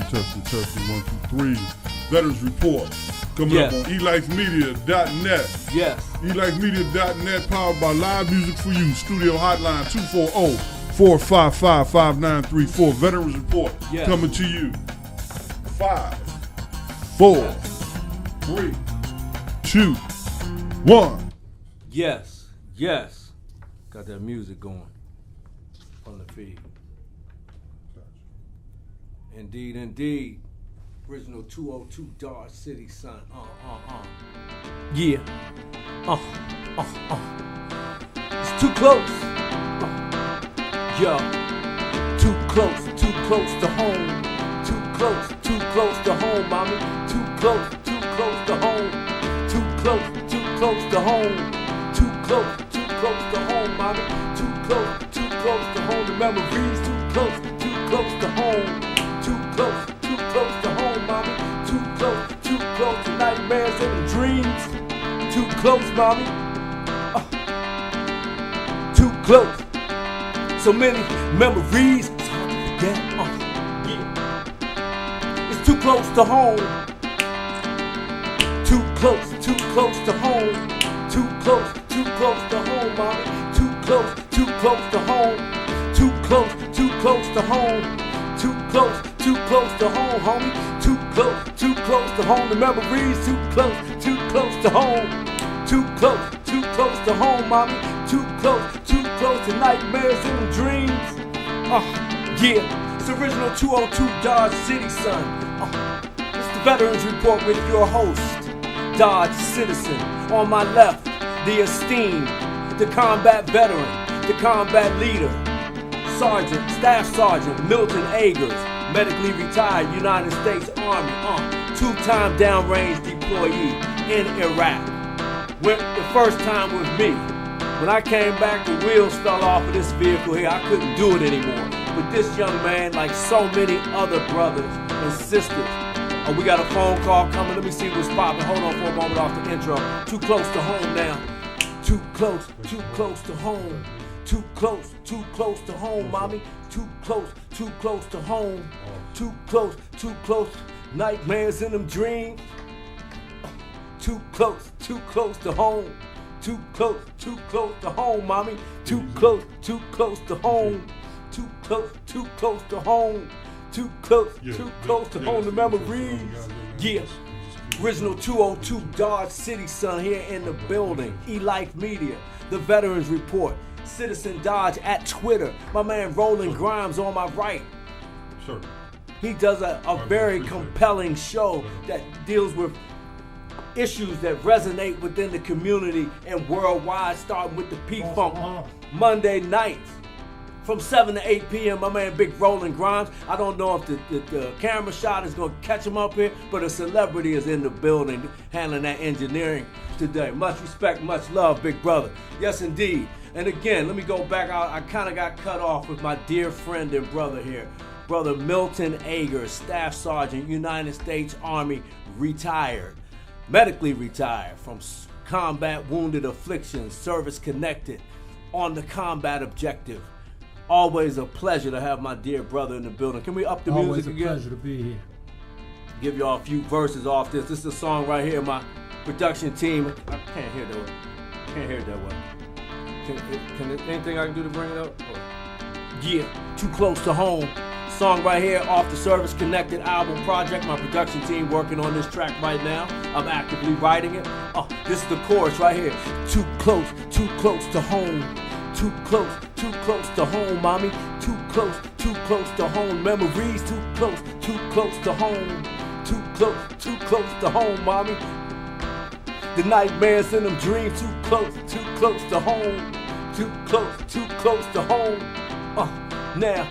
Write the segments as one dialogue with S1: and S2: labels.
S1: Testing 1, 2, 3. Veterans Report coming up on elifemedia.net.
S2: Yes.
S1: elifemedia.net, powered by Live Music for You. Studio hotline 240-455-5934. Veterans Report coming to you. 5, 4, 3, 2, 1.
S2: Yes. Got that music going on the feed. Indeed. Original 202 Dodge City, son. Yeah. It's too close. Yo. Too close to home. Too close to home, mommy. Too close to home. Too close to home. Too close to home, mommy. Too close to home. The memories too close to home. Too close to home, mommy. Too close to nightmares and dreams. Too close, mommy. Too close. So many memories, it's hard to forget. It's too close to home. Too close to home. Too close to home, mommy. Too close to home. Too close to home. Too close to home, homie. Too close to home. The memories too close to home. Too close to home, mommy. Too close to nightmares and dreams. Yeah, it's original 202 Dodge City, son. It's the Veterans Report with your host, Dodge Citizen. On my left, the esteemed, the combat veteran, the combat leader, Staff Sergeant Milton Agers, medically retired United States Army, two-time downrange deployee in Iraq. Went the first time with me. When I came back, the wheels fell off of this vehicle here. I couldn't do it anymore. But this young man, like so many other brothers and sisters, we got a phone call coming. Let me see what's popping. Hold on for a moment off the intro. Too close to home now. Too close to home. Too close to home, mommy. Too close to home. Too close. Nightmares in them dreams. Too close to home. Too close to home, mommy. Too close to home. Too close to home. Too close to home. The memories. Yeah. Original 202 Dodge City, son, here in the building. E-Life Media, the Veterans Report. Citizen Dodge at Twitter. My man Roland Grimes on my right.
S1: Sure.
S2: He does a very compelling show that deals with issues that resonate within the community and worldwide, starting with the P-Funk. Monday nights from 7 to 8 p.m. My man Big Roland Grimes. I don't know if the camera shot is going to catch him up here, but a celebrity is in the building handling that engineering today. Much respect, much love, big brother. Yes, indeed. And again, let me go back. I kind of got cut off with my dear friend and brother here, Brother Milton Agers, Staff Sergeant, United States Army, retired, medically retired from combat wounded afflictions, service connected, on the combat objective. Always a pleasure to have my dear brother in the building. Can we up the music again?
S3: Always a pleasure to be here.
S2: Give y'all a few verses off this. This is a song right here. My production team. I can't hear that well. Can anything I can do to bring it up? Yeah, Too Close to Home. Song right here off the Service Connected album project. My production team working on this track right now. I'm actively writing it. This is the chorus right here. Too close to home. Too close to home, mommy. Too close to home. Memories too close to home. Too close to home, mommy. The nightmares in them dreams too close to home. Too close to home. Now,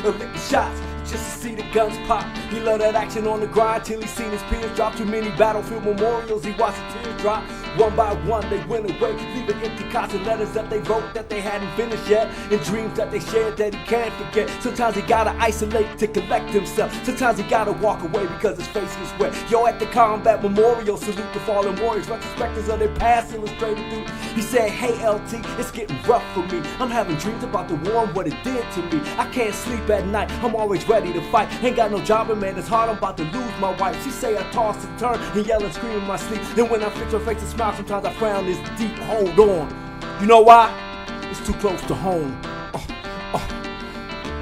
S2: lick the shots just to see the guns pop. He love that action on the grind till he seen his peers drop. Too many battlefield memorials, he watched the tears drop. One by one they went away, leaving empty cards and letters that they wrote that they hadn't finished yet, and dreams that they shared that he can't forget. Sometimes he gotta isolate to collect himself. Sometimes he gotta walk away because his face is wet. Yo, at the combat memorial, salute the fallen warriors, retrospectives of their past illustrated through. He said, hey LT, it's getting rough for me. I'm having dreams about the war and what it did to me. I can't sleep at night, I'm always ready to fight. Ain't got no job, and man, it's hard, I'm about to lose my wife. She say I toss and turn and yell and scream in my sleep. And when I fix her face and smile, sometimes I frown this deep. Hold on. You know why? It's too close to home.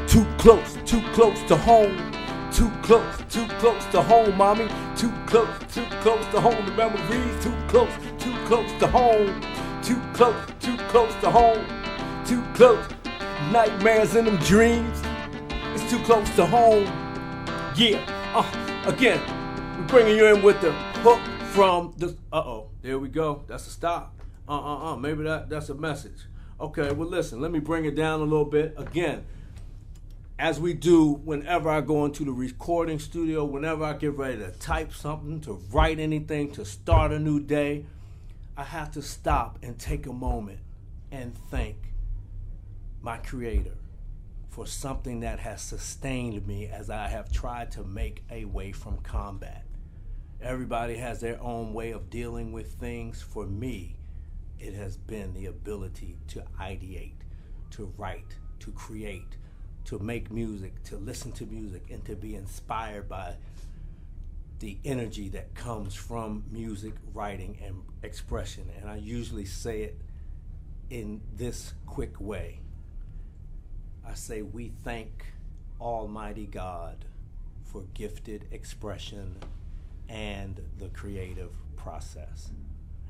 S2: Too close to home. Too close to home, mommy. Too close to home. The memories too close to home. Too close to home. Too close. Nightmares in them dreams. It's too close to home. Yeah. Again, we're bringing you in with the hook from the. There we go. That's a stop. Maybe that's a message. Okay. Well, listen. Let me bring it down a little bit again. As we do whenever I go into the recording studio, whenever I get ready to type something, to write anything, to start a new day, I have to stop and take a moment and thank my creator for something that has sustained me as I have tried to make a way from combat. Everybody has their own way of dealing with things. For me, it has been the ability to ideate, to write, to create, to make music, to listen to music, and to be inspired by the energy that comes from music, writing, and expression. And I usually say it in this quick way. I say we thank Almighty God for gifted expression and the creative process.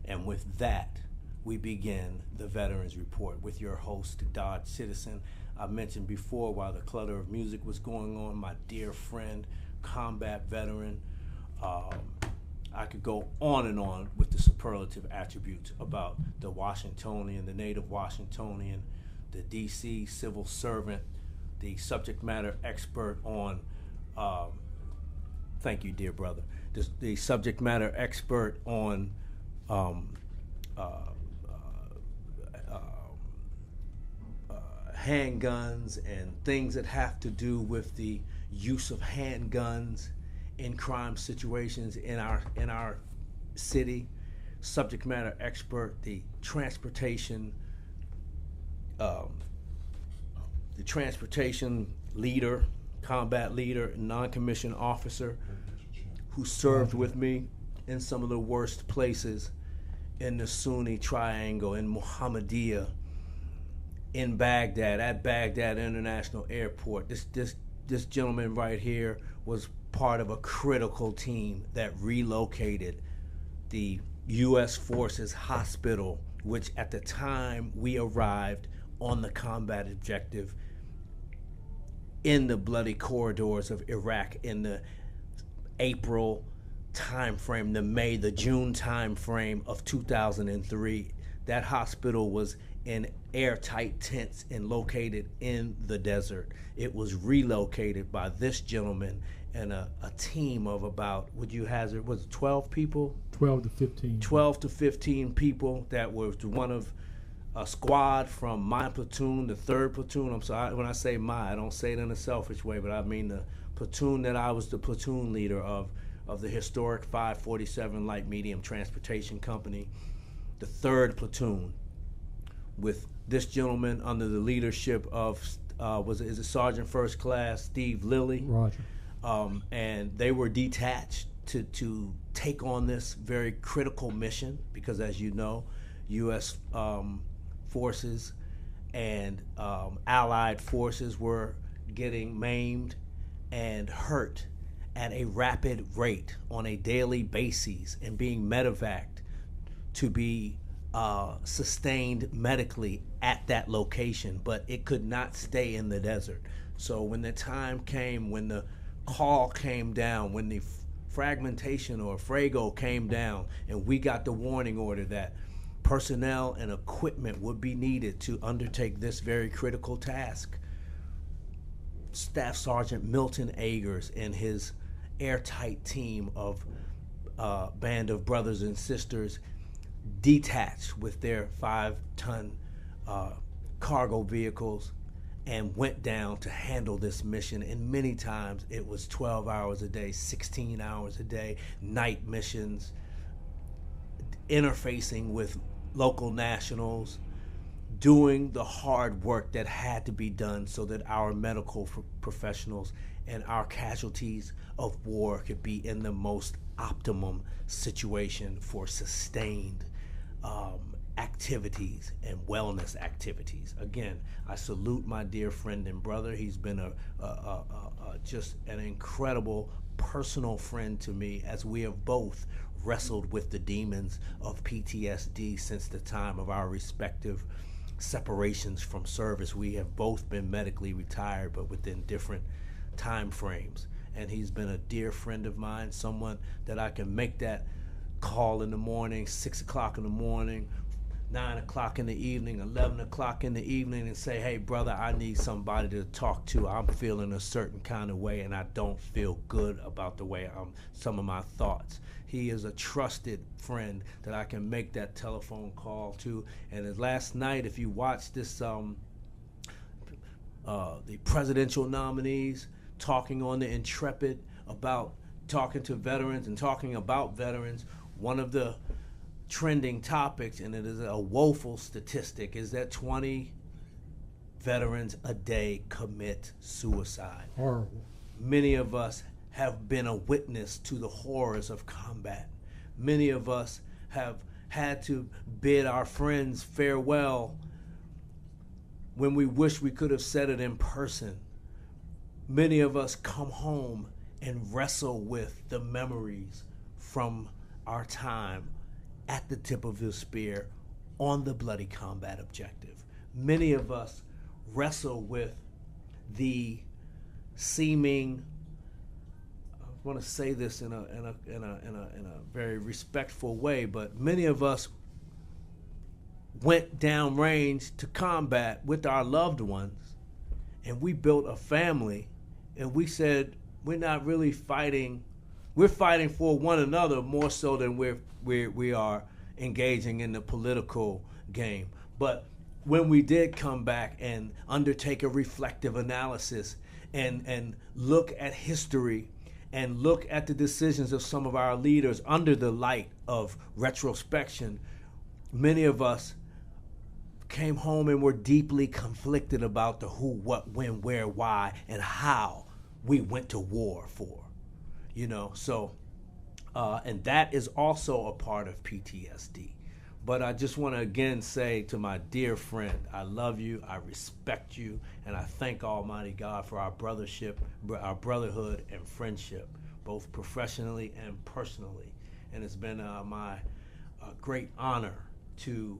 S2: And with that, we begin the Veterans Report with your host, Dodge Citizen. I mentioned before, while the clutter of music was going on, my dear friend, combat veteran. I could go on and on with the superlative attributes about the Washingtonian, the native Washingtonian, the DC civil servant, the subject matter expert on, thank you, dear brother, the subject matter expert on handguns and things that have to do with the use of handguns in crime situations in our city. Subject matter expert, the transportation leader, combat leader, non-commissioned officer who served with me in some of the worst places in the Sunni Triangle, in Muhammadiyah, in Baghdad, at Baghdad International Airport. This gentleman right here was part of a critical team that relocated the U.S. Forces Hospital, which at the time we arrived on the combat objective in the bloody corridors of Iraq in the April time frame, the June time frame of 2003. That hospital was in airtight tents and located in the desert. It was relocated by this gentleman and a team of about, would you hazard, was it 12 people?
S3: 12 to 15.
S2: 12 to 15 people that was one of a squad from my platoon, the 3rd platoon. I'm sorry, when I say my, I don't say it in a selfish way, but I mean the platoon that I was the platoon leader of the historic 547 Light Medium Transportation Company, the 3rd platoon, with this gentleman under the leadership of, is it Sergeant First Class Steve Lilly?
S3: Roger.
S2: And they were detached to take on this very critical mission because, as you know, U.S. forces and allied forces were getting maimed and hurt at a rapid rate on a daily basis and being medevaced to be sustained medically at that location, but it could not stay in the desert. So when the time came, when the call came down, when the fragmentation or frago came down, and we got the warning order that personnel and equipment would be needed to undertake this very critical task, Staff Sergeant Milton Agers and his airtight team of band of brothers and sisters detached with their 5-ton cargo vehicles and went down to handle this mission. And many times it was 12 hours a day, 16 hours a day, night missions, interfacing with local nationals, doing the hard work that had to be done so that our medical professionals and our casualties of war could be in the most optimum situation for sustained activities and wellness activities. Again, I salute my dear friend and brother. He's been just an incredible personal friend to me, as we have both wrestled with the demons of PTSD since the time of our respective separations from service. We have both been medically retired, but within different time frames. And he's been a dear friend of mine, someone that I can make that call in the morning, 6 o'clock in the morning, 9 o'clock in the evening, 11 o'clock in the evening, and say, hey, brother, I need somebody to talk to. I'm feeling a certain kind of way, and I don't feel good about the way some of my thoughts. He is a trusted friend that I can make that telephone call to. And last night, if you watch this, the presidential nominees talking on the Intrepid about talking to veterans and talking about veterans, one of the trending topics, and it is a woeful statistic, is that 20 veterans a day commit suicide.
S3: Horrible.
S2: Many of us have been a witness to the horrors of combat. Many of us have had to bid our friends farewell when we wish we could have said it in person. Many of us come home and wrestle with the memories from our time at the tip of the spear on the bloody combat objective. Many of us wrestle with the seeming, I want to say this in a very respectful way, but many of us went downrange to combat with our loved ones, and we built a family, and we said we're not really fighting. We're fighting for one another more so than we are engaging in the political game. But when we did come back and undertake a reflective analysis and look at history and look at the decisions of some of our leaders under the light of retrospection, many of us came home and were deeply conflicted about the who, what, when, where, why, and how we went to war for. You know, so, and that is also a part of PTSD. But I just want to again say to my dear friend, I love you, I respect you, and I thank Almighty God for our brotherhood and friendship, both professionally and personally. And it's been my great honor to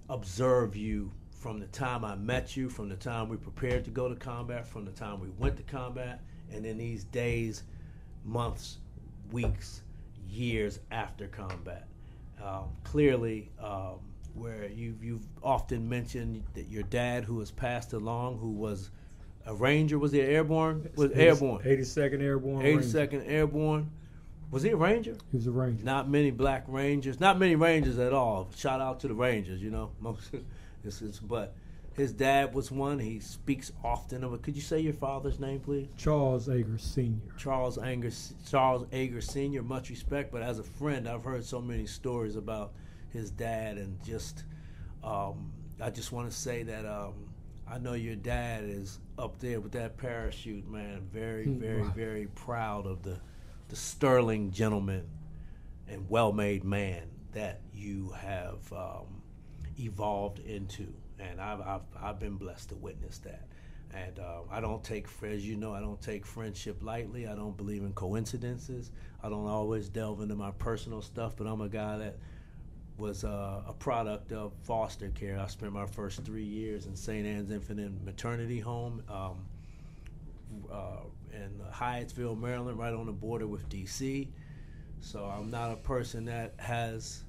S2: observe you from the time I met you, from the time we prepared to go to combat, from the time we went to combat, and in these days, months, weeks, years after combat. Clearly, where you've often mentioned that your dad, who has passed along, who was a Ranger, was he airborne? Was airborne?
S3: 82nd Airborne.
S2: 82nd Airborne. Was he a Ranger?
S3: He was a Ranger.
S2: Not many black Rangers. Not many Rangers at all. Shout out to the Rangers, you know. But his dad was one. He speaks often of it. Could you say your father's name, please?
S3: Charles Ager Sr.
S2: Charles Ager Sr., much respect. But as a friend, I've heard so many stories about his dad, and just I just want to say that I know your dad is up there with that parachute, man. Very, very, very proud of the sterling gentleman and well-made man that you have evolved into. And I've been blessed to witness that. And I don't take, as you know, I don't take friendship lightly. I don't believe in coincidences. I don't always delve into my personal stuff, but I'm a guy that was a product of foster care. I spent my first 3 years in St. Anne's Infant Maternity Home in Hyattsville, Maryland, right on the border with D.C. So I'm not a person that has,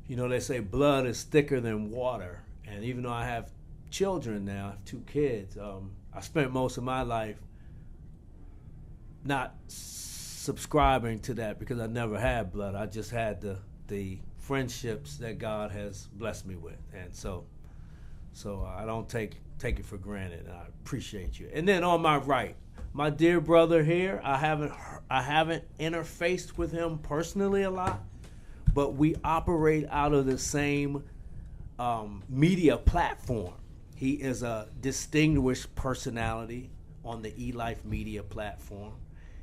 S2: you know, they say blood is thicker than water. And even though I have children now, I have 2 kids, I spent most of my life not subscribing to that because I never had blood. I just had the the friendships that God has blessed me with, and so I don't take it for granted. And I appreciate you. And then on my right, my dear brother here, I haven't interfaced with him personally a lot, but we operate out of the same media platform. He is a distinguished personality on the eLife media platform.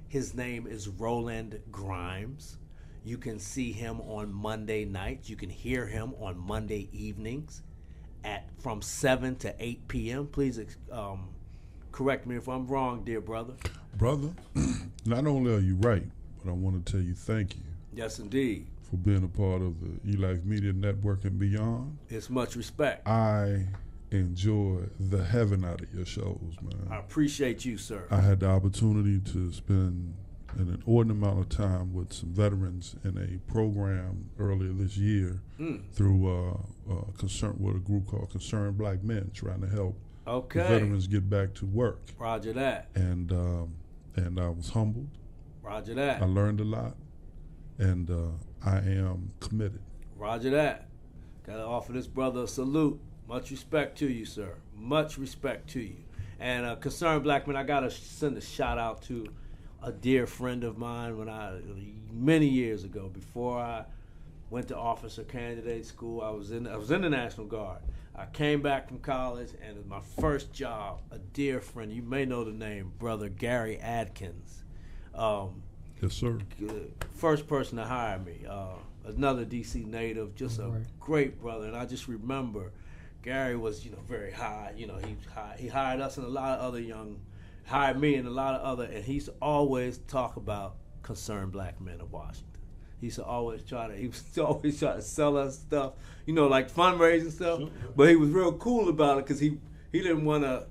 S2: His name is Roland Grimes. You can see him on Monday nights. You can hear him on Monday evenings from 7 to 8 p.m. Please correct me if I'm wrong, dear brother.
S1: Brother, not only are you right, but I want to tell you thank you.
S2: Yes, indeed.
S1: For being a part of the eLife Media Network and beyond.
S2: It's much respect.
S1: I enjoy the heaven out of your shows, man.
S2: I appreciate you, sir.
S1: I had the opportunity to spend an inordinate amount of time with some veterans in a program earlier this year through a group called Concerned Black Men, trying to help the veterans get back to work.
S2: Roger that.
S1: And I was humbled.
S2: Roger that.
S1: I learned a lot, and I am committed.
S2: Roger that. Got to offer this brother a salute. Much respect to you, sir. Much respect to you. And Concerned Black Men, I got to send a shout out to a dear friend of mine many years ago, before I went to officer candidate school. I was in the National Guard. I came back from college, and my first job, a dear friend, you may know the name, Brother Gary Adkins.
S1: Yes, sir.
S2: First person to hire me. Another DC native, just a great brother. And I just remember Gary was, very high. He hired us and a lot of other hired me and a lot of other, and he used to always talk about Concerned Black Men of Washington. He used to always try to sell us stuff, like fundraising stuff. Sure. But he was real cool about it because he didn't want to,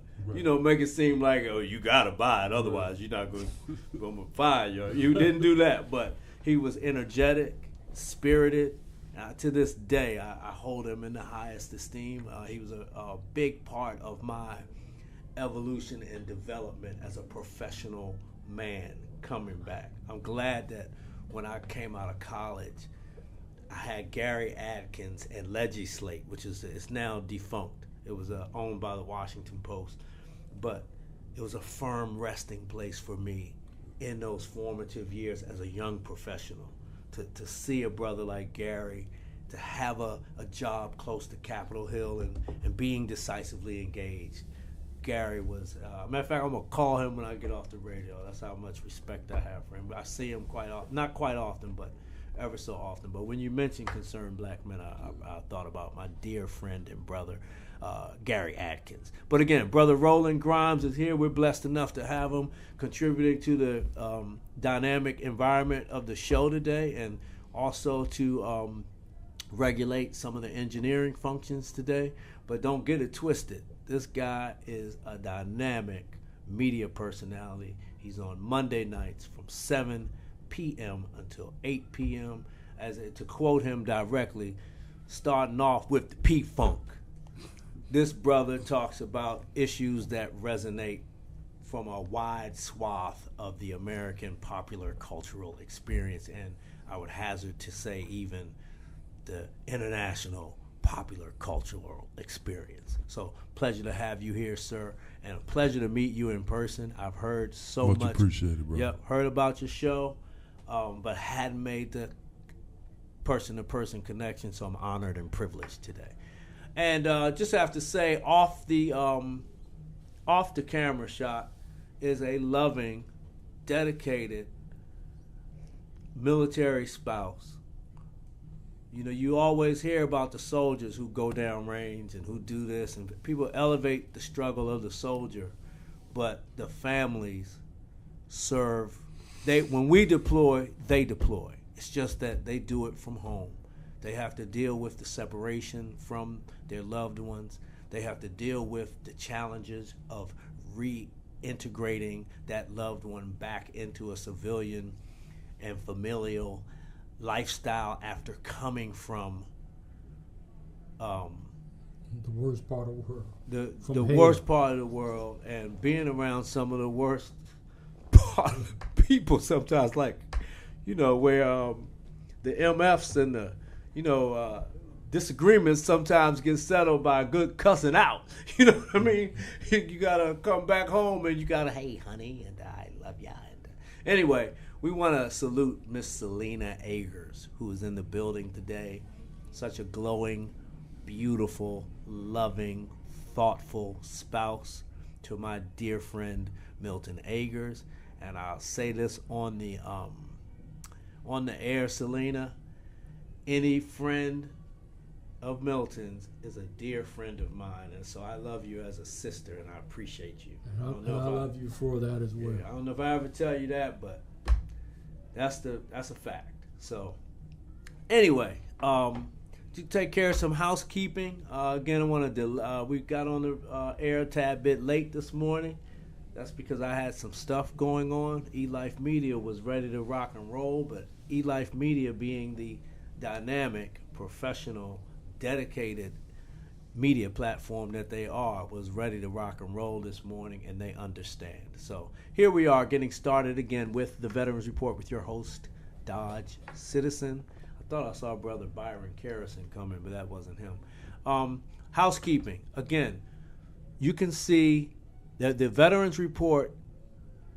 S2: make it seem like, oh, you got to buy it, otherwise you're not going to fire you. You didn't do that, but he was energetic, spirited. To this day, I hold him in the highest esteem. He was a big part of my evolution and development as a professional man coming back. I'm glad that when I came out of college, I had Gary Adkins and Legislate, which it's now defunct. It was owned by the Washington Post, but it was a firm resting place for me in those formative years as a young professional. To see a brother like Gary, to have a job close to Capitol Hill and being decisively engaged. Gary was, matter of fact, I'm going to call him when I get off the radio. That's how much respect I have for him. I see him not quite often, but ever so often. But when you mentioned Concerned Black Men, I thought about my dear friend and brother, Gary Adkins. But again, Brother Roland Grimes is here. We're blessed enough to have him contributing to the dynamic environment of the show today, and also to regulate some of the engineering functions today. But don't get it twisted. This guy is a dynamic media personality. He's on Monday nights from 7 p.m. until 8 p.m. To quote him directly, starting off with the P-Funk. This brother talks about issues that resonate from a wide swath of the American popular cultural experience, and I would hazard to say even the international popular cultural experience. So pleasure to have you here, sir, and a pleasure to meet you in person. I've heard so much.
S1: Appreciated, bro.
S2: Yep, heard about your show, but hadn't made the person-to-person connection, so I'm honored and privileged today. And just have to say, off the camera shot is a loving, dedicated military spouse. You always hear about the soldiers who go down range and who do this, and people elevate the struggle of the soldier, but the families serve. When we deploy, they deploy. It's just that they do it from home. They have to deal with the separation from their loved ones. They have to deal with the challenges of reintegrating that loved one back into a civilian and familial lifestyle after coming from
S3: the worst part of the world.
S2: The worst part of the world, and being around some of the worst part of people sometimes, like, where the MFs and disagreements sometimes get settled by good cussing out. You know what I mean? You gotta come back home and you gotta, hey, honey, and I love ya. And anyway, we want to salute Miss Selena Agers, who is in the building today. Such a glowing, beautiful, loving, thoughtful spouse to my dear friend Milton Agers. And I'll say this on the air, Selena. Any friend of Milton's is a dear friend of mine, and so I love you as a sister, and I appreciate you.
S3: And I love you for that as well.
S2: I don't know if I ever tell you that, but that's a fact. So anyway, to take care of some housekeeping. Again, I want to we got on the air a tad bit late this morning. That's because I had some stuff going on. eLife Media was ready to rock and roll, but eLife Media, being the dynamic, professional, dedicated media platform that they are, was ready to rock and roll this morning, and they understand. So here we are getting started again with the Veterans Report with your host, Dodge Citizen. I thought I saw Brother Byron Carrison coming, but that wasn't him. Housekeeping. Again, you can see that the Veterans Report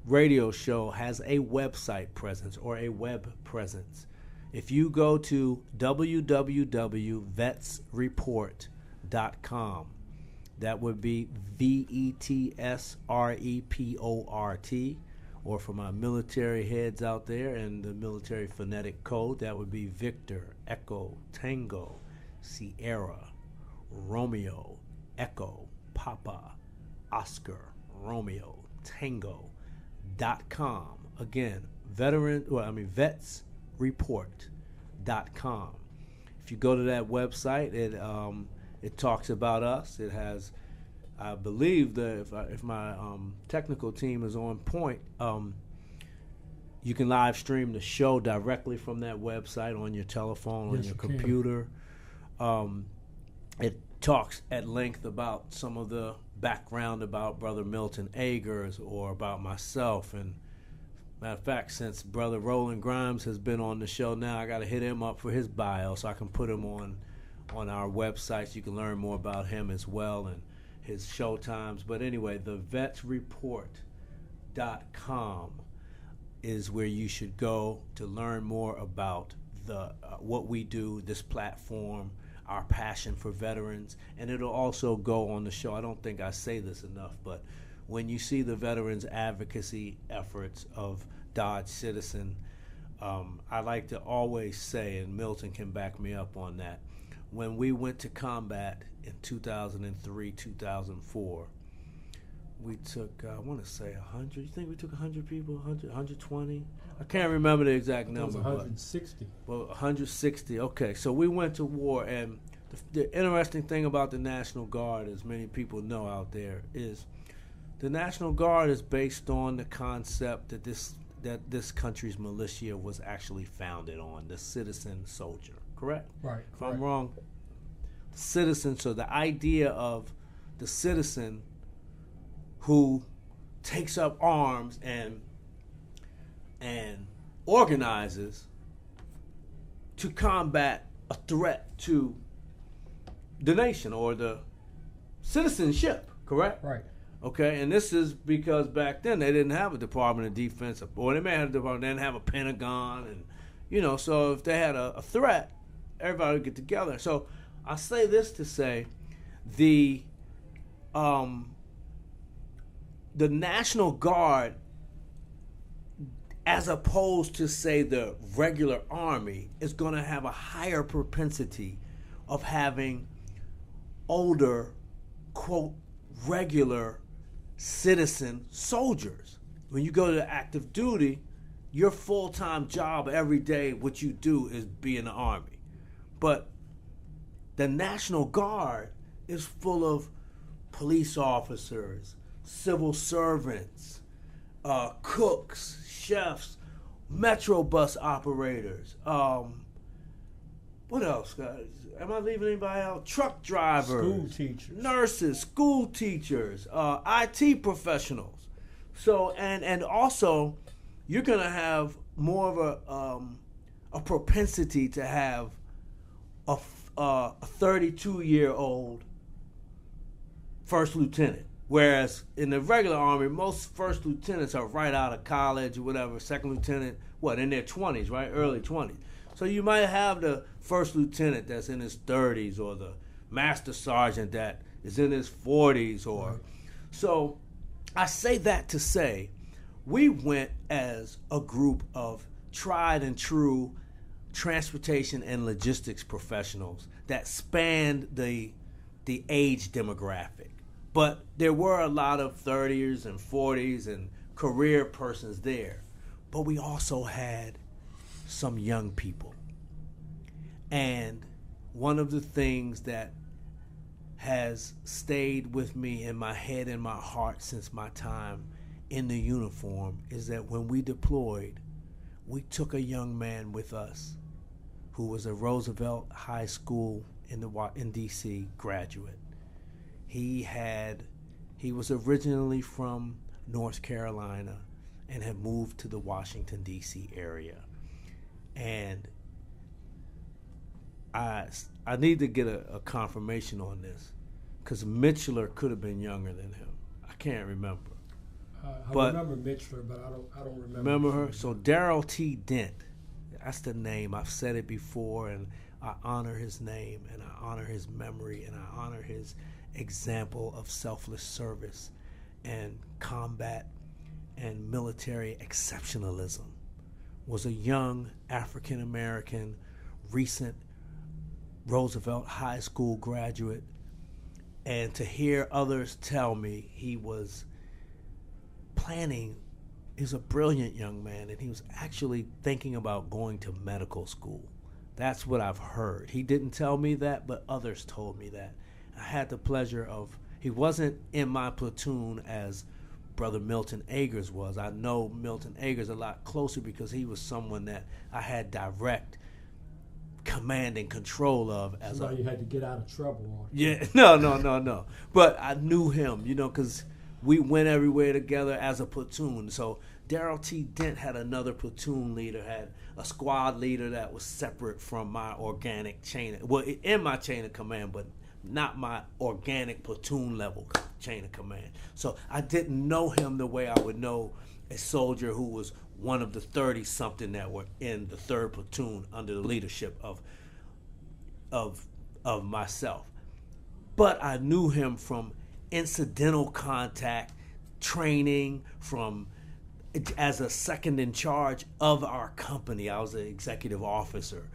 S2: radio show has a website presence or a web presence. If you go to www.vetsreport.com, that would be VETSREPORT, or for my military heads out there and the military phonetic code, that would be Victor, Echo, Tango, Sierra, Romeo, Echo, Papa, Oscar, Romeo, Tango.com. Again, vetsreport.com. If you go to that website, it talks about us. It has, I believe that if my technical team is on point, you can live stream the show directly from that website on your telephone, on your computer. It talks at length about some of the background about Brother Milton Agers or about myself. And matter of fact, since Brother Roland Grimes has been on the show now, I got to hit him up for his bio so I can put him on our website so you can learn more about him as well and his show times. But anyway, the vetsreport.com is where you should go to learn more about the what we do, this platform, our passion for veterans, and it'll also go on the show. I don't think I say this enough, but when you see the veterans advocacy efforts of Dodge Citizen, I like to always say, and Milton can back me up on that, when we went to combat in 2003, 2004, we took, I want to say 100. You think we took 100 people, 100, 120? I can't remember the exact number.
S3: It was 160.
S2: Well, 160. Okay, so we went to war, and the interesting thing about the National Guard, as many people know out there, is the National Guard is based on the concept that this country's militia was actually founded on, the citizen soldier. Correct?
S3: Right.
S2: If I'm wrong, the citizen. So the idea of the citizen who takes up arms and organizes to combat a threat to the nation or the citizenship, correct?
S3: Right.
S2: Okay, and this is because back then they didn't have a Department of Defense, or they may have a department, they didn't have a Pentagon, and so if they had a threat, everybody would get together. So I say this to say the National Guard, as opposed to, say, the regular Army, is going to have a higher propensity of having older, quote, regular citizen soldiers. When you go to active duty, your full-time job every day, what you do is be in the Army. But the National Guard is full of police officers, civil servants, cooks, chefs, metro bus operators. What else, guys? Am I leaving anybody out? Truck drivers,
S3: school teachers,
S2: nurses, school teachers, IT professionals. So and also, you're gonna have more of a propensity to have a 32-year-old first lieutenant. Whereas in the regular Army, most first lieutenants are right out of college or whatever. Second lieutenant, in their 20s, right? Early 20s. So you might have the first lieutenant that's in his 30s, or the master sergeant that is in his 40s. So I say that to say we went as a group of tried and true transportation and logistics professionals that spanned the age demographic. But there were a lot of 30s and 40s and career persons there. But we also had some young people. And one of the things that has stayed with me in my head and my heart since my time in the uniform is that when we deployed, we took a young man with us who was a Roosevelt High School in D.C. graduate. He was originally from North Carolina and had moved to the Washington, D.C. area. And I need to get a confirmation on this, because Mitchell could have been younger than him. I can't remember.
S3: I remember Mitchell, but I don't remember.
S2: Remember her? So Darrell T. Dent, that's the name. I've said it before, and I honor his name, and I honor his memory, and I honor his example of selfless service and combat and military exceptionalism. Was a young African-American, recent Roosevelt High School graduate, and to hear others tell me he was planning, he's a brilliant young man, and he was actually thinking about going to medical school. That's what I've heard. He didn't tell me that, but others told me that. I had the pleasure of, he wasn't in my platoon as Brother Milton Agers was. I know Milton Agers a lot closer because he was someone that I had direct command and control of.
S3: You had to get out of trouble on.
S2: Yeah, no. But I knew him, because we went everywhere together as a platoon. So Darrell T. Dent had another platoon leader, had a squad leader that was separate from my organic chain, in my chain of command, but not my organic platoon level chain of command. So I didn't know him the way I would know a soldier who was one of the 30-something that were in the 3rd platoon under the leadership of myself. But I knew him from incidental contact, training, from as a second in charge of our company. I was an executive officer.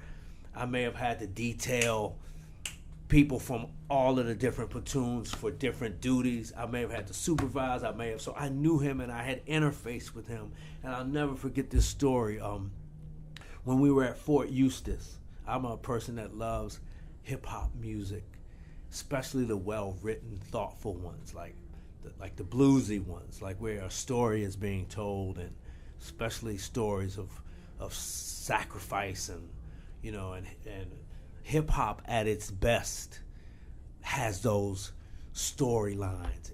S2: I may have had to detail people from all of the different platoons for different duties. I may have had to supervise. So I knew him, and I had interfaced with him. And I'll never forget this story. When we were at Fort Eustis, I'm a person that loves hip-hop music, especially the well-written, thoughtful ones, like the bluesy ones, like where a story is being told, and especially stories of sacrifice and hip-hop at its best has those storylines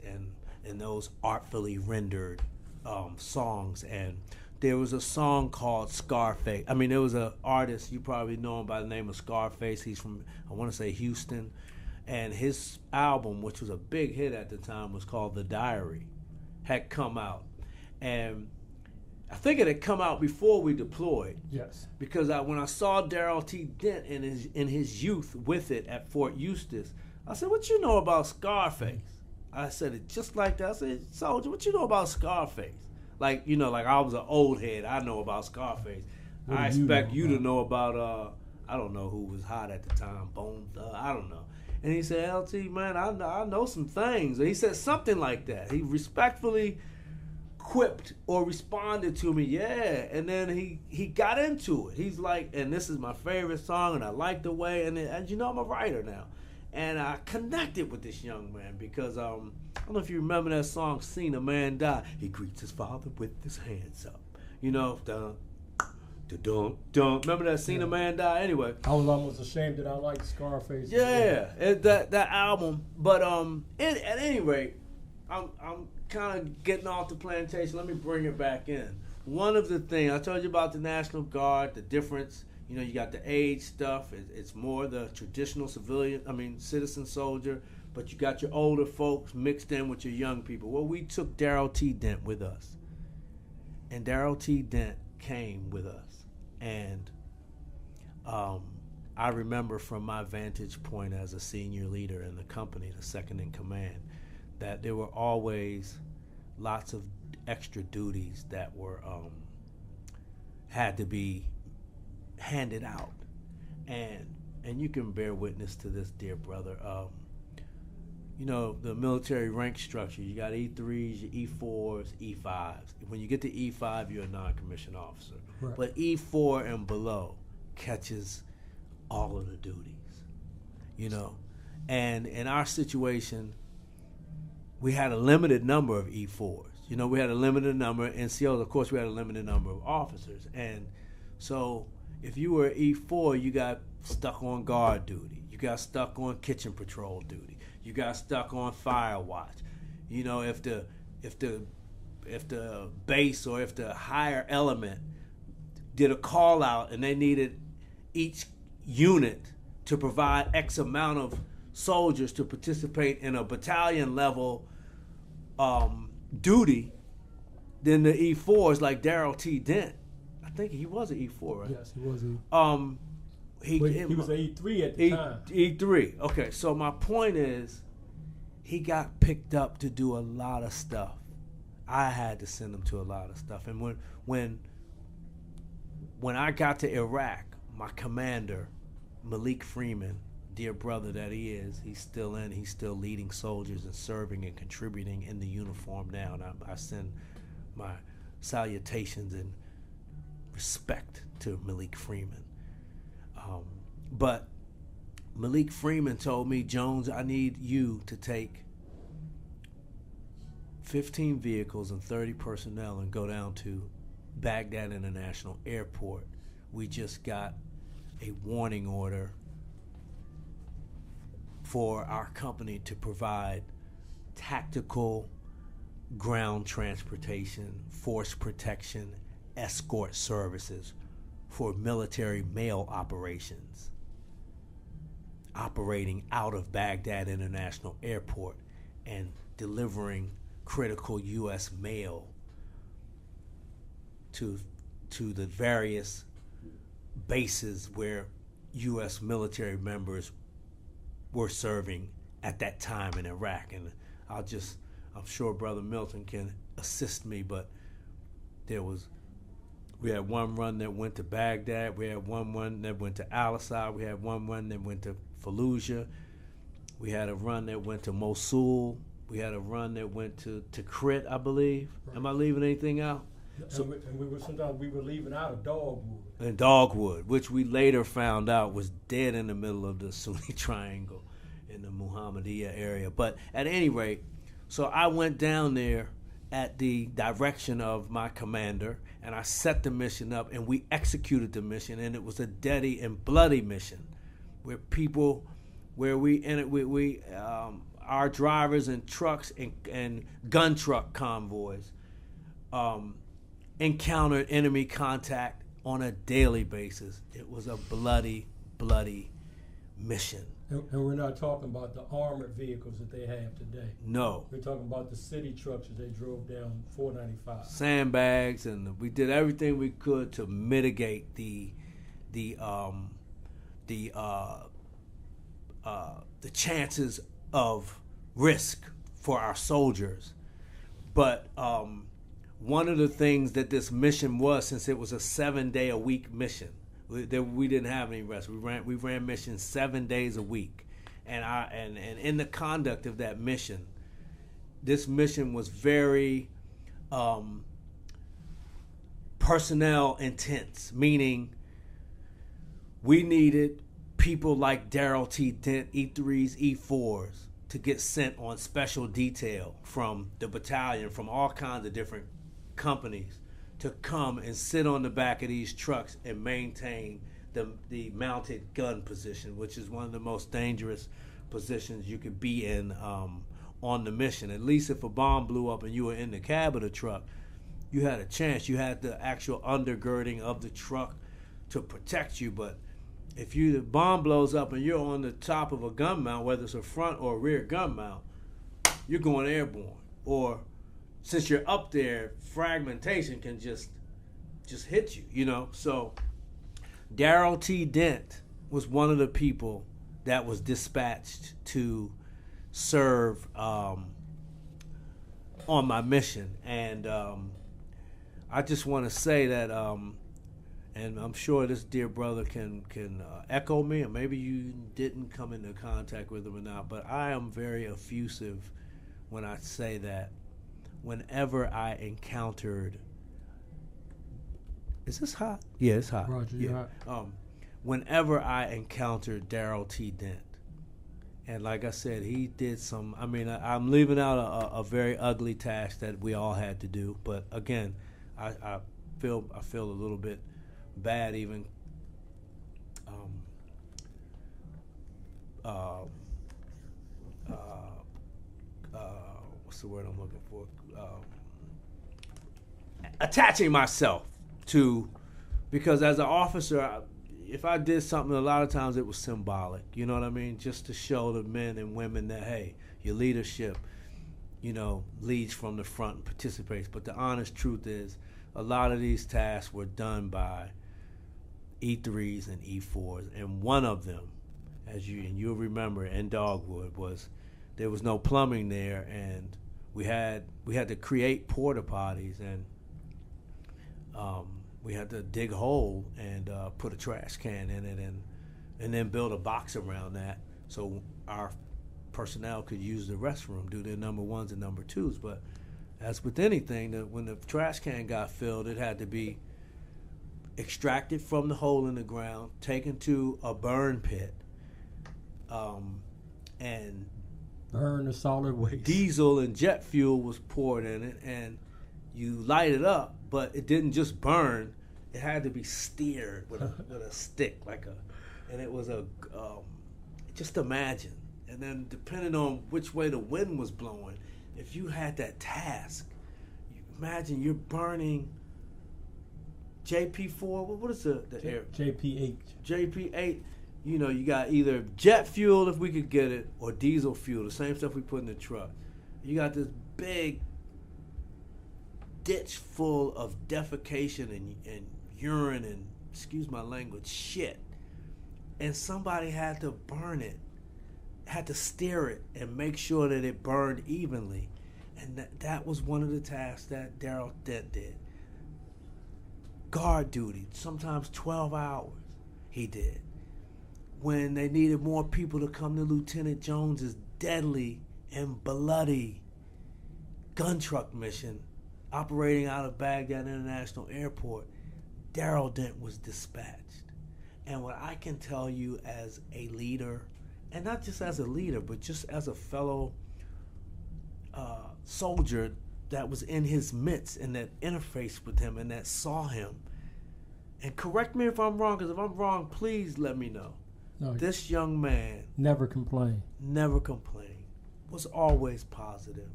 S2: and those artfully rendered songs. And there was a song called Scarface. I mean, there was an artist, you probably know him by the name of Scarface. He's from, I want to say, Houston. And his album, which was a big hit at the time, was called The Diary, had come out. And I think it had come out before we deployed.
S3: Yes. Because
S2: when I saw Darrell T. Dent in his youth with it at Fort Eustis, I said, "What you know about Scarface?" I said it just like that. I said, "Soldier, what you know about Scarface?" Like I was an old head. I know about Scarface. I expect you to know about I don't know who was hot at the time, Bone Thug. I don't know. And he said, "LT, man, I know some things." He said something like that. He respectfully quipped or responded to me, yeah, and then he got into it. He's like, and this is my favorite song, and I like the way, and I'm a writer now, and I connected with this young man because I don't know if you remember that song, "Seen a Man Die." He greets his father with his hands up, dun, dun, dun. Remember that "Seen a Man Die"? Anyway,
S3: I was almost ashamed that I liked Scarface.
S2: Yeah, that album. But at any rate, I'm kind of getting off the plantation. Let me bring it back in. One of the things I told you about the National Guard, the difference, You know, you got the age stuff. It's more the traditional citizen soldier, but you got your older folks mixed in with your young people. Well, we took Darrell T. Dent with us. And Darrell T. Dent came with us. And I remember from my vantage point as a senior leader in the company, the second in command, that there were always lots of extra duties that were had to be handed out. And you can bear witness to this, dear brother. You know, the military rank structure, you got E3s, your E4s, E5s. When you get to E5, you're a non-commissioned officer.
S3: Right.
S2: But E4 and below catches all of the duties, you know. And in our situation, we had a limited number of E4s. You know, we had a limited number of NCOs. Of course, we had a limited number of officers. And so if you were E4, you got stuck on guard duty. You got stuck on kitchen patrol duty. You got stuck on fire watch. You know, if the base or if the higher element did a call out and they needed each unit to provide X amount of soldiers to participate in a battalion level duty, then the E4s like Darrell T. Dent, I think he was an E4, right?
S3: Yes, he was.
S2: He
S3: was an E3 at the time.
S2: E3. Okay, so my point is, he got picked up to do a lot of stuff. I had to send him to a lot of stuff. And when I got to Iraq, my commander, Malik Freeman, dear brother that he is, he's still leading soldiers and serving and contributing in the uniform now. And I send my salutations and respect to Malik Freeman. But Malik Freeman told me, Jones, I need you to take 15 vehicles and 30 personnel and go down to Baghdad International Airport. We just got a warning order for our company to provide tactical ground transportation, force protection, escort services for military mail operations operating out of Baghdad International Airport and delivering critical U.S. mail to the various bases where U.S. military members were serving at that time in Iraq. And I'm sure Brother Milton can assist me, but we had one run that went to Baghdad, we had one run that went to Al-Assad, we had one run that went to Fallujah, we had a run that went to Mosul, we had a run that went to Tikrit, I believe. Right. Am I leaving anything out?
S3: Sometimes we were leaving out of Dogwood.
S2: And Dogwood, which we later found out was dead in the middle of the Sunni Triangle in the Muhammadiyah area. But at any rate, so I went down there at the direction of my commander, and I set the mission up, and we executed the mission, and it was a deadly and bloody mission, where our drivers and trucks and gun truck convoys encountered enemy contact on a daily basis. It was a bloody, bloody mission.
S3: And we're not talking about the armored vehicles that they have today.
S2: No.
S3: We're talking about the city trucks that they drove down 495.
S2: Sandbags, and we did everything we could to mitigate the chances of risk for our soldiers. But one of the things that this mission was, since it was a 7-day-a-week mission, we didn't have any rest. We ran missions 7 days a week, and in the conduct of that mission, this mission was very personnel intense. Meaning, we needed people like Darrell T. Dent, E3s, E4s, to get sent on special detail from the battalion, from all kinds of different companies, to come and sit on the back of these trucks and maintain the mounted gun position, which is one of the most dangerous positions you could be in on the mission. At least if a bomb blew up and you were in the cab of the truck, you had a chance. You had the actual undergirding of the truck to protect you. But if the bomb blows up and you're on the top of a gun mount, whether it's a front or a rear gun mount, you're going airborne. Or since you're up there, fragmentation can just hit you, you know. So Darrell T. Dent was one of the people that was dispatched to serve on my mission. And I just want to say that, and I'm sure this dear brother can echo me, or maybe you didn't come into contact with him or not, but I am very effusive when I say that whenever I encountered, is this hot? Yeah, it's hot.
S3: Roger,
S2: yeah.
S3: Hot.
S2: Whenever I encountered Darrell T. Dent, and like I said, he did some, I mean, I'm leaving out a very ugly task that we all had to do, but again, I feel a little bit bad even what's the word I'm looking for? Attaching myself to, because as an officer, if I did something, a lot of times it was symbolic, you know what I mean? Just to show the men and women that, hey, your leadership, you know, leads from the front and participates. But the honest truth is, a lot of these tasks were done by E3s and E4s, and one of them, you'll remember in Dogwood, was there was no plumbing there, and we had to create porta potties, and we had to dig a hole and put a trash can in it, and then build a box around that so our personnel could use the restroom, do their number ones and number twos. But as with anything, when the trash can got filled, it had to be extracted from the hole in the ground, taken to a burn pit, and
S3: burn the solid waste.
S2: Diesel and jet fuel was poured in it, and you light it up, but it didn't just burn. It had to be steered with a stick, and it was just imagine. And then depending on which way the wind was blowing, if you had that task, imagine you're burning JP4, what is the air?
S3: JP8.
S2: JP8, you know, you got either jet fuel if we could get it, or diesel fuel, the same stuff we put in the truck. You got this big ditch full of defecation and urine and, excuse my language, shit. And somebody had to burn it, had to steer it and make sure that it burned evenly. And that was one of the tasks that Darrell Dent did. Guard duty, sometimes 12 hours he did. When they needed more people to come to Lieutenant Jones's deadly and bloody gun truck mission operating out of Baghdad International Airport, Darrell Dent was dispatched. And what I can tell you as a leader, and not just as a leader, but just as a fellow soldier that was in his midst and that interfaced with him and that saw him. And correct me if I'm wrong, because if I'm wrong, please let me know.
S3: No,
S2: this young man
S3: never complained,
S2: was always positive,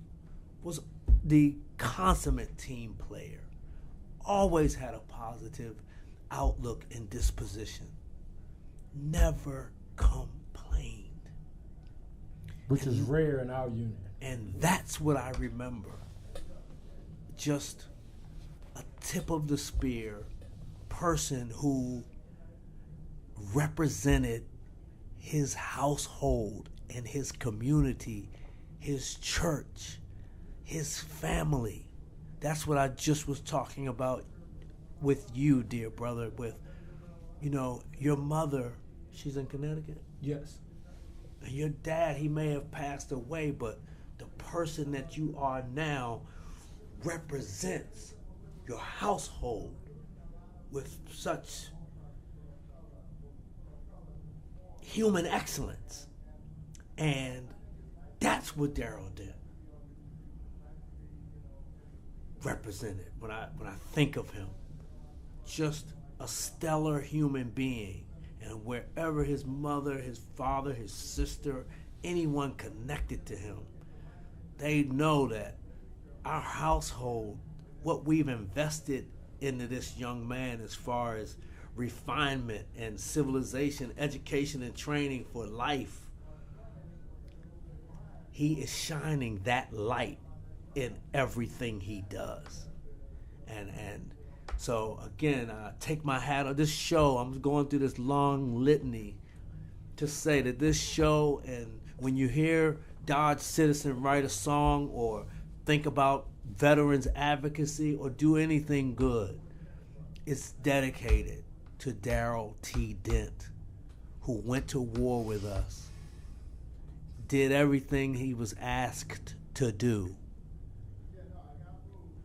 S2: was the consummate team player, always had a positive outlook and disposition, never complained.
S3: Which is rare in our unit.
S2: And that's what I remember. Just a tip of the spear person who represented his household and his community, his church, his family. That's what I just was talking about with you, dear brother, with, you know, your mother, she's in Connecticut?
S3: Yes.
S2: And your dad, he may have passed away, but the person that you are now represents your household with such human excellence. And that's what Darrell Dent represented when I think of him. Just a stellar human being. And wherever his mother, his father, his sister, anyone connected to him, they know that our household, what we've invested into this young man as far as refinement and civilization, education and training for life. He is shining that light in everything he does. And so again, I take my hat on this show. I'm going through this long litany to say that this show, and when you hear Dodge Citizen write a song or think about veterans advocacy or do anything good, it's dedicated to Darrell T. Dent, who went to war with us, did everything he was asked to do,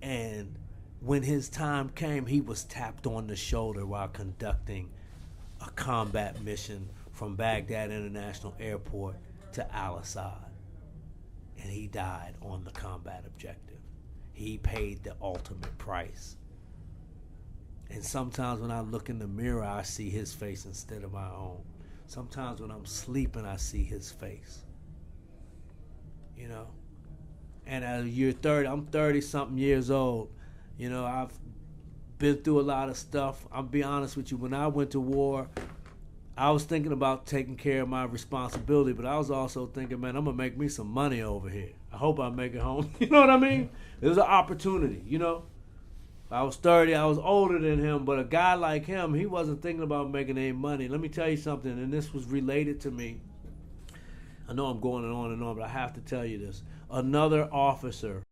S2: and when his time came, he was tapped on the shoulder while conducting a combat mission from Baghdad International Airport to Al-Assad. And he died on the combat objective. He paid the ultimate price. And sometimes when I look in the mirror, I see his face instead of my own. Sometimes when I'm sleeping, I see his face. You know? And as you're 30, I'm 30-something years old. You know, I've been through a lot of stuff. I'll be honest with you. When I went to war, I was thinking about taking care of my responsibility, but I was also thinking, man, I'm going to make me some money over here. I hope I make it home. You know what I mean? It was an opportunity, you know? I was 30, I was older than him, but a guy like him, he wasn't thinking about making any money. Let me tell you something, and this was related to me. I know I'm going on and on, but I have to tell you this. Another officer